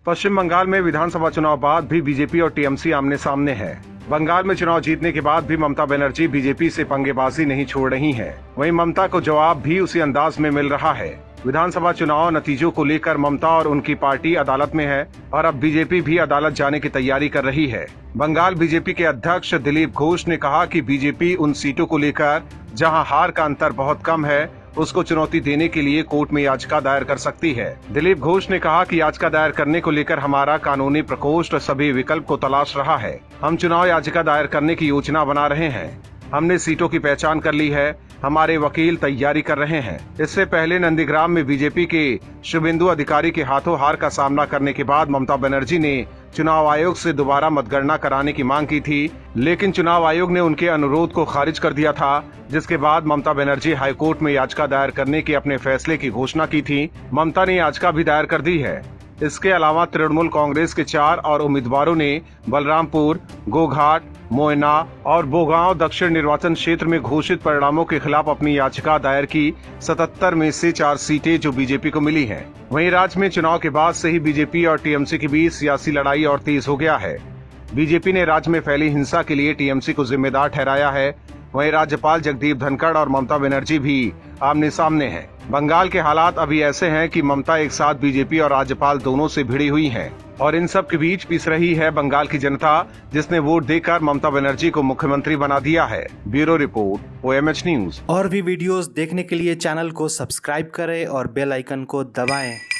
पश्चिम बंगाल में विधानसभा चुनाव बाद भी बीजेपी और टीएमसी आमने सामने है। बंगाल में चुनाव जीतने के बाद भी ममता बनर्जी बीजेपी से पंगेबाजी नहीं छोड़ रही हैं। वहीं ममता को जवाब भी उसी अंदाज में मिल रहा है। विधानसभा चुनाव नतीजों को लेकर ममता और उनकी पार्टी अदालत में है और अब बीजेपी भी अदालत जाने की तैयारी कर रही है। बंगाल बीजेपी के अध्यक्ष दिलीप घोष ने कहा कि बीजेपी उन सीटों को लेकर जहां हार का अंतर बहुत कम है, उसको चुनौती देने के लिए कोर्ट में याचिका दायर कर सकती है। दिलीप घोष ने कहा कि याचिका दायर करने को लेकर हमारा कानूनी प्रकोष्ठ सभी विकल्प को तलाश रहा है। हम चुनाव याचिका दायर करने की योजना बना रहे हैं। हमने सीटों की पहचान कर ली है। हमारे वकील तैयारी कर रहे हैं। इससे पहले नंदीग्राम में बीजेपी के शुभेंदु अधिकारी के हाथों हार का सामना करने के बाद ममता बनर्जी ने चुनाव आयोग से दोबारा मतगणना कराने की मांग की थी, लेकिन चुनाव आयोग ने उनके अनुरोध को खारिज कर दिया था, जिसके बाद ममता बनर्जी हाईकोर्ट में याचिका दायर करने के अपने फैसले की घोषणा की थी। ममता ने याचिका भी दायर कर दी है। इसके अलावा तृणमूल कांग्रेस के 4 और उम्मीदवारों ने बलरामपुर, गोघाट, मोयना और बोगांव दक्षिण निर्वाचन क्षेत्र में घोषित परिणामों के खिलाफ अपनी याचिका दायर की। 77 में से 4 सीटें जो बीजेपी को मिली हैं। वहीं राज्य में चुनाव के बाद से ही बीजेपी और टीएमसी के बीच सियासी लड़ाई और तेज हो गया है। बीजेपी ने राज्य में फैली हिंसा के लिए टीएमसी को जिम्मेदार ठहराया है। वहीं राज्यपाल जगदीप धनखड़ और ममता बनर्जी भी आमने सामने हैं। बंगाल के हालात अभी ऐसे हैं कि ममता एक साथ बीजेपी और राज्यपाल दोनों से भिड़ी हुई हैं और इन सब के बीच पिस रही है बंगाल की जनता, जिसने वोट देकर ममता बनर्जी को मुख्यमंत्री बना दिया है। Bureau report, OMH news. और भी वीडियोस देखने के लिए चैनल को सब्सक्राइब करें और बेल आइकन को दबाएं।